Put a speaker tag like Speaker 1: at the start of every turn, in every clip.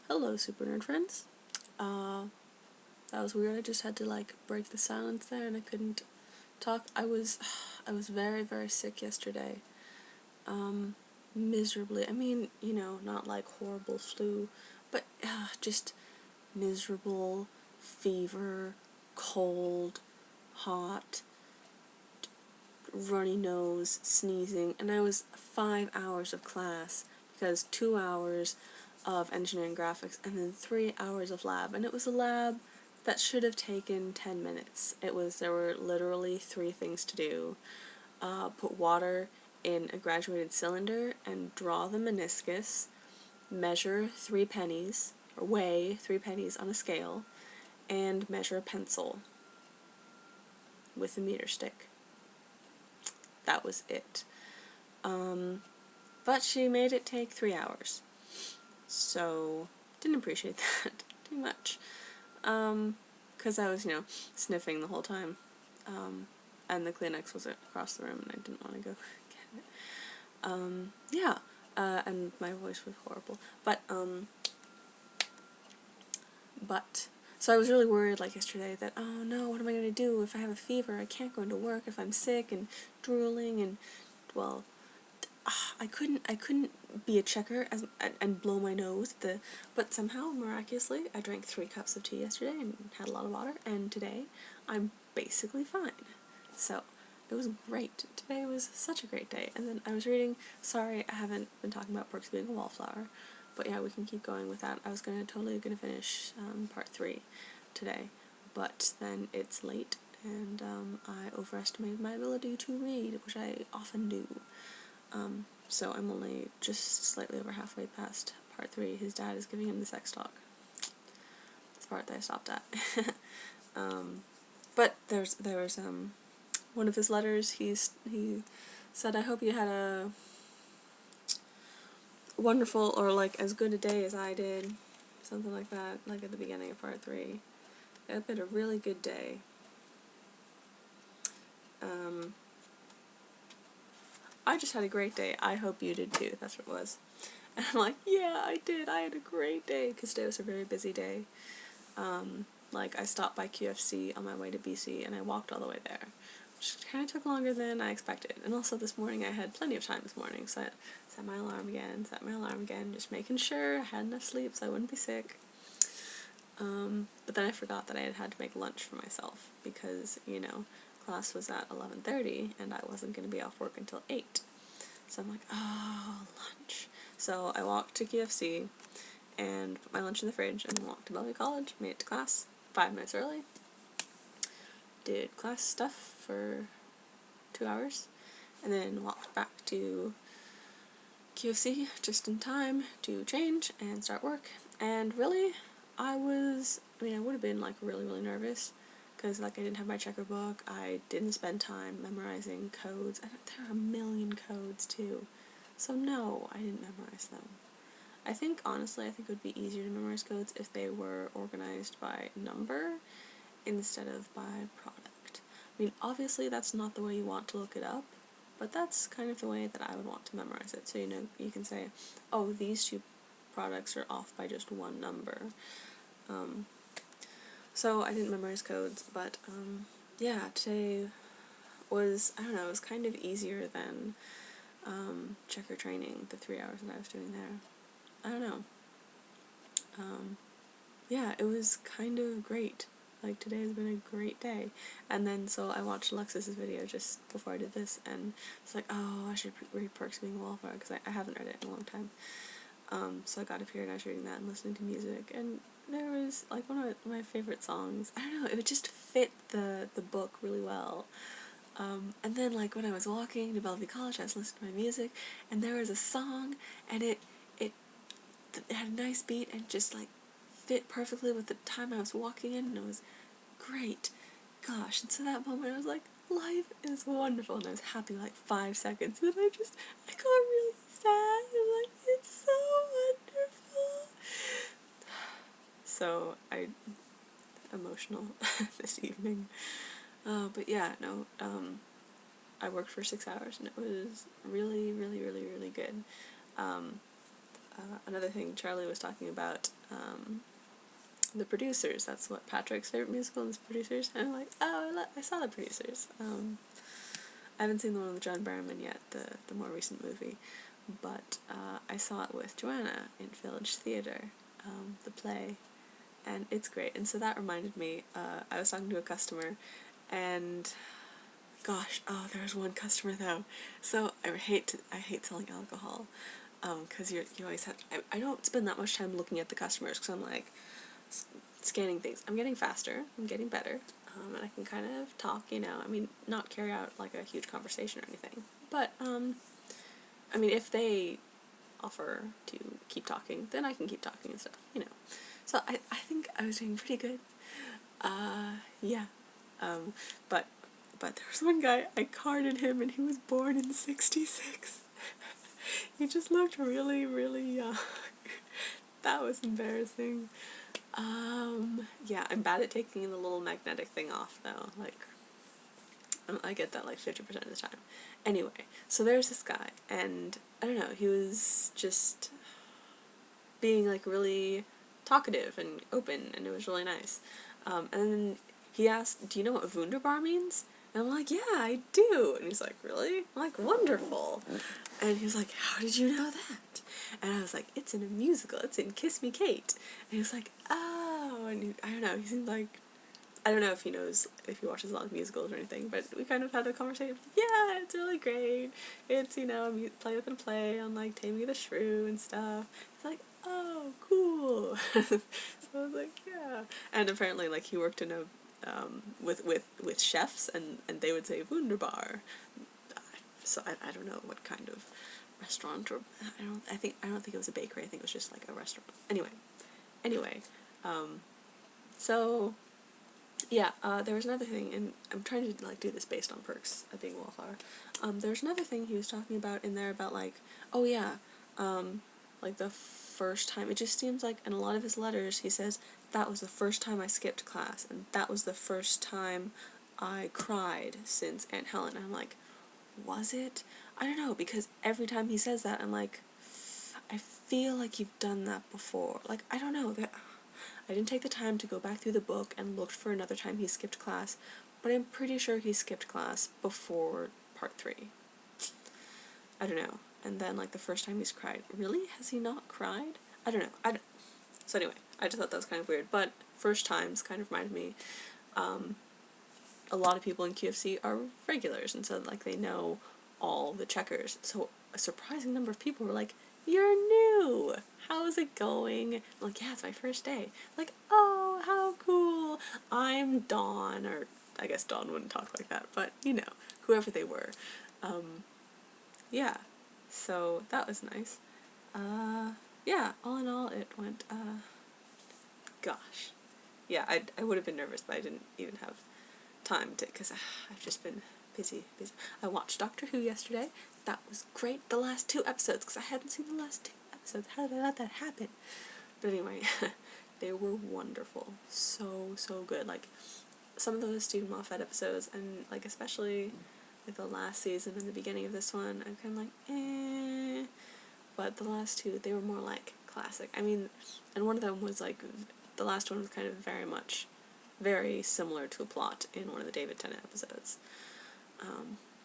Speaker 1: Hello, Super Nerd friends. That was weird. I just had to like break the silence there, and I couldn't talk. I was very, very sick yesterday. Miserably. I mean, not like horrible flu, but just miserable, fever, cold, hot, runny nose, sneezing, and I was 5 hours of class because 2 hours of engineering graphics and then 3 hours of lab, and it was a lab that should have taken 10 minutes. There were literally 3 things to do. Put water in a graduated cylinder and draw the meniscus, measure 3 pennies, or weigh 3 pennies on a scale, and measure a pencil with a meter stick. That was it. But she made it take 3 hours. So, didn't appreciate that too much. Because I was, sniffing the whole time. And the Kleenex was across the room and I didn't want to go get it. Yeah. And my voice was horrible. So I was really worried, like, yesterday that, oh no, what am I going to do if I have a fever? I can't go into work if I'm sick and drooling and, well, I couldn't be a checker and blow my nose. But somehow, miraculously, I drank 3 cups of tea yesterday and had a lot of water, and today I'm basically fine. So, it was great. Today was such a great day. And then I was reading, sorry I haven't been talking about Perks being a wallflower, but yeah, we can keep going with that. I was totally gonna finish part 3 today, but then it's late, and I overestimated my ability to read, which I often do. So I'm only just slightly over halfway past part 3. His dad is giving him the sex talk. That's the part that I stopped at. But there was one of his letters. He said, "I hope you had a wonderful, or like as good a day as I did," something like that. Like at the beginning of part 3, it's been a really good day. I just had a great day. I hope you did too. That's what it was. And I'm like, yeah, I did. I had a great day, because today was a very busy day. Like, I stopped by QFC on my way to BC, and I walked all the way there, which kind of took longer than I expected. And also this morning, I had plenty of time this morning, so I set my alarm again, just making sure I had enough sleep so I wouldn't be sick. But then I forgot that I had to make lunch for myself, because, class was at 11:30, and I wasn't going to be off work until 8. So I'm like, oh, lunch. So I walked to QFC and put my lunch in the fridge and walked to Bellevue College, made it to class 5 minutes early, did class stuff for 2 hours, and then walked back to QFC just in time to change and start work. And really, I would have been like really, really nervous, because like I didn't have my checker book, I didn't spend time memorizing codes, and there are a million codes too. So no, I didn't memorize them. Honestly, I think it would be easier to memorize codes if they were organized by number instead of by product. I mean, obviously that's not the way you want to look it up, but that's kind of the way that I would want to memorize it. So, you can say, oh, these 2 products are off by just 1 number. So I didn't memorize codes, but yeah, today was, I don't know, it was kind of easier than checker training, the 3 hours that I was doing there. I don't know. Yeah, it was kind of great. Like, today has been a great day. And then, so I watched Alexis's video just before I did this, and it's like, oh, I should read Perks Being a Wallflower, because I haven't read it in a long time. So I got up here and I was reading that and listening to music, and there was, like, one of my favorite songs. I don't know, it would just fit the book really well. And then, like, when I was walking to Bellevue College, I was listening to my music, and there was a song, and it had a nice beat, and just, like, fit perfectly with the time I was walking in, and it was great. Gosh, and so that moment I was like, life is wonderful, and I was happy like 5 seconds, and then I got really sad, and like, it's so wonderful. So, emotional this evening. But yeah, no, I worked for 6 hours, and it was really, really, really, really good. another thing Charlie was talking about, The Producers. That's what Patrick's favorite musical is, Producers. And I'm like, oh, I saw The Producers. I haven't seen the one with John Barrowman yet, the more recent movie, but I saw it with Joanna in Village Theatre, the play, and it's great. And so that reminded me, I was talking to a customer, and gosh, there was one customer though. So I hate selling alcohol, because you always have. I don't spend that much time looking at the customers because I'm like scanning things. I'm getting faster. I'm getting better. And I can kind of talk, I mean, not carry out like a huge conversation or anything, but, I mean, if they offer to keep talking, then I can keep talking and stuff, so I think I was doing pretty good, yeah, but there was one guy, I carded him, and he was born in '66, he just looked really, really young, that was embarrassing. Yeah, I'm bad at taking the little magnetic thing off, though, like, I get that, like, 50% of the time. Anyway, so there's this guy, and, I don't know, he was just being, like, really talkative and open, and it was really nice. And then he asked, do you know what wunderbar means? And I'm like, yeah, I do. And he's like, really? I'm like, wonderful. And he was like, how did you know that? And I was like, it's in a musical. It's in Kiss Me, Kate. And he was like, oh. And I don't know, he seemed like, I don't know if he knows, if he watches a lot of musicals or anything, but we kind of had a conversation. Yeah, it's really great. It's, play within play on, like, Taming the Shrew and stuff. It's like, oh, cool. So I was like, yeah. And apparently, like, he worked in a, with chefs, and they would say wunderbar. So I don't know what kind of restaurant, or I don't think it was a bakery. I think it was just like a restaurant. Anyway, so yeah, there was another thing, and I'm trying to like do this based on perks of being a wallflower. There was another thing he was talking about in there about like, oh yeah, like the first time, it just seems like in a lot of his letters he says, that was the first time I skipped class, and that was the first time I cried since Aunt Helen. And I'm like, was it? I don't know, because every time he says that, I'm like, I feel like you've done that before. Like, I don't know, I didn't take the time to go back through the book and looked for another time he skipped class, but I'm pretty sure he skipped class before part 3. I don't know. And then, like, the first time he's cried. Really? Has he not cried? I don't know. So anyway, I just thought that was kind of weird, but first times kind of reminded me, a lot of people in QFC are regulars, and so, like, they know all the checkers. So a surprising number of people were like, you're new! How is it going? I'm like, yeah, it's my first day. Like, oh, how cool! I'm Dawn, or I guess Dawn wouldn't talk like that, but, whoever they were. Yeah, so that was nice. Yeah, all in all, it went, gosh. Yeah, I would have been nervous, but I didn't even have time to, because I've just been busy. I watched Doctor Who yesterday. That was great. The last 2 episodes, because I hadn't seen the last 2 episodes. How did I let that happen? But anyway, they were wonderful. So, so good. Like, some of those Stephen Moffat episodes, and, like, especially, like, the last season and the beginning of this one, I'm kind of like, eh. But the last 2, they were more, like, classic. I mean, and one of them was, like, the last one was kind of very similar to a plot in one of the David Tennant episodes.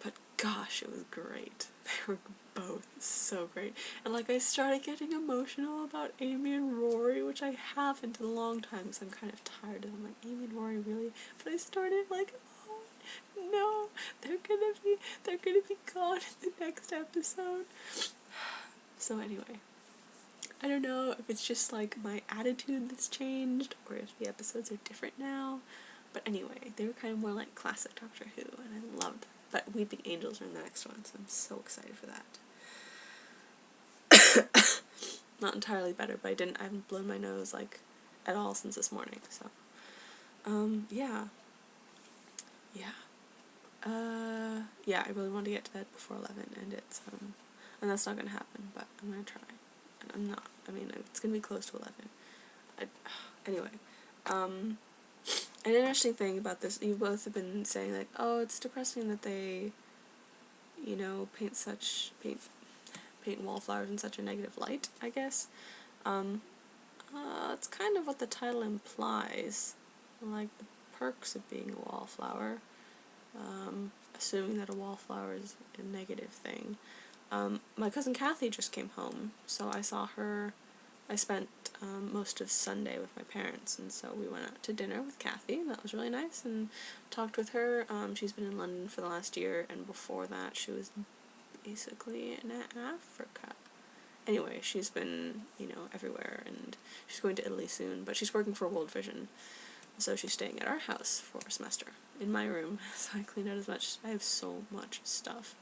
Speaker 1: But gosh, it was great. They were both so great. And like, I started getting emotional about Amy and Rory, which I haven't in a long time, so I'm kind of tired. And I'm like, Amy and Rory, really? But I started like, oh no, they're gonna be gone in the next episode. So anyway, I don't know if it's just like my attitude that's changed, or if the episodes are different now. But anyway, they were kind of more like classic Doctor Who, and I loved them. But Weeping Angels are in the next one, so I'm so excited for that. Not entirely better, but I haven't blown my nose, like, at all since this morning, so. Yeah. Yeah, I really want to get to bed before 11, and and that's not gonna happen, but I'm gonna try. And I'm not. I mean, it's gonna be close to 11. Anyway, an interesting thing about this, you both have been saying, like, oh, it's depressing that they, paint paint wallflowers in such a negative light, I guess. It's kind of what the title implies, like the perks of being a wallflower, assuming that a wallflower is a negative thing. My cousin Kathy just came home, so I saw her. I spent most of Sunday with my parents, and so we went out to dinner with Kathy, and that was really nice, and talked with her. She's been in London for the last year, and before that she was basically in Africa. Anyway, she's been, everywhere, and she's going to Italy soon, but she's working for World Vision, so she's staying at our house for a semester, in my room, so I clean out as much. I have so much stuff.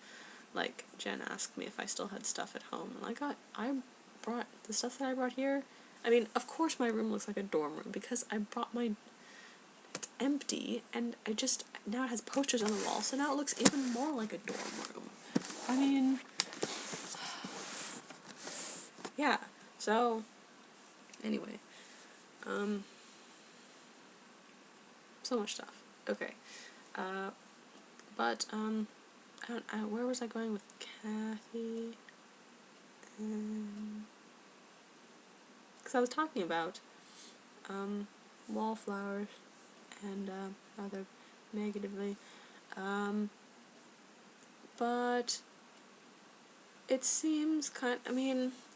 Speaker 1: Like, Jen asked me if I still had stuff at home, and I brought the stuff that I brought here. I mean, of course my room looks like a dorm room, because I brought my... It's empty, and now it has posters on the wall, so now it looks even more like a dorm room. I mean... Yeah, so... Anyway. So much stuff. Okay. But, where was I going with Kathy? Because I was talking about wallflowers and rather negatively, but it seems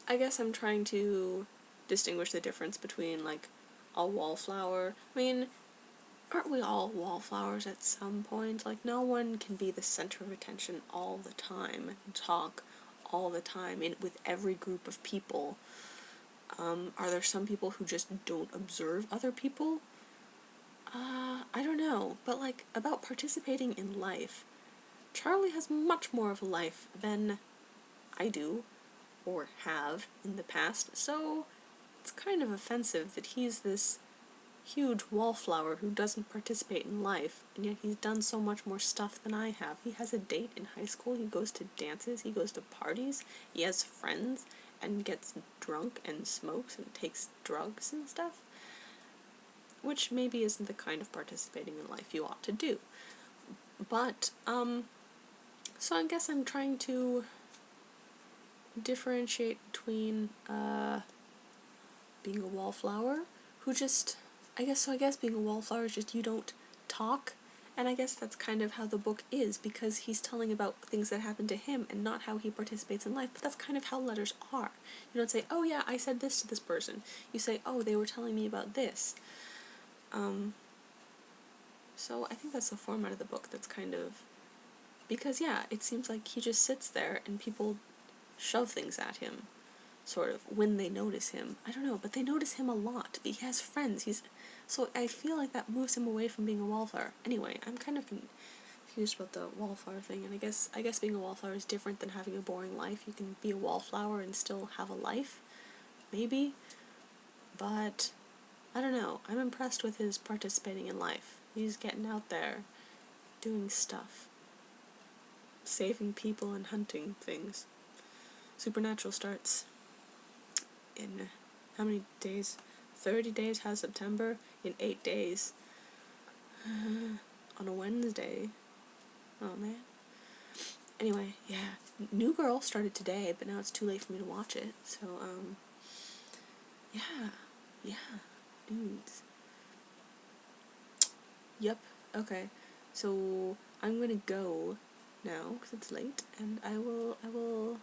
Speaker 1: I guess I'm trying to distinguish the difference between like a wallflower. I mean, aren't we all wallflowers at some point? Like, no one can be the center of attention all the time and talk all the time with every group of people. Are there some people who just don't observe other people? I don't know, but like, about participating in life, Charlie has much more of a life than I do, or have in the past, so it's kind of offensive that he's this huge wallflower who doesn't participate in life, and yet he's done so much more stuff than I have. He has a date in high school, he goes to dances, he goes to parties, he has friends, and gets drunk and smokes and takes drugs and stuff, which maybe isn't the kind of participating in life you ought to do. But, so I guess I'm trying to differentiate between, being a wallflower, who just, I guess being a wallflower is just you don't talk, and I guess that's kind of how the book is, because he's telling about things that happen to him and not how he participates in life, but that's kind of how letters are. You don't say, oh yeah, I said this to this person. You say, oh, they were telling me about this. So I think that's the format of the book that's kind of, because yeah, it seems like he just sits there and people shove things at him, sort of, when they notice him. I don't know, but they notice him a lot. He has friends. So I feel like that moves him away from being a wallflower. Anyway, I'm kind of confused about the wallflower thing, and I guess being a wallflower is different than having a boring life. You can be a wallflower and still have a life, maybe, but I don't know. I'm impressed with his participating in life. He's getting out there, doing stuff, saving people and hunting things. Supernatural starts in how many days? 30 days has September, in 8 days. On a Wednesday. Oh man. Anyway, yeah. New Girl started today, but now it's too late for me to watch it. So, yeah. Dudes. Yep. Okay. So, I'm gonna go now, because it's late, and I will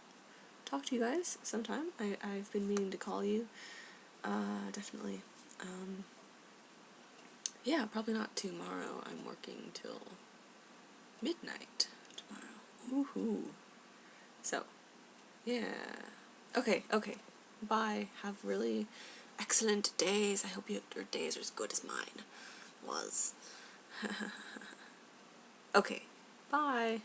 Speaker 1: talk to you guys sometime. I've been meaning to call you. Definitely. Yeah, probably not tomorrow. I'm working till midnight tomorrow. Woohoo. So, yeah. Okay. Bye. Have really excellent days. I hope your days are as good as mine was. Okay. Bye.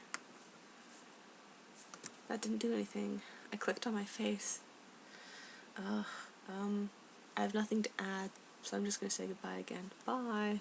Speaker 1: That didn't do anything. I clicked on my face. I have nothing to add, so I'm just gonna say goodbye again. Bye.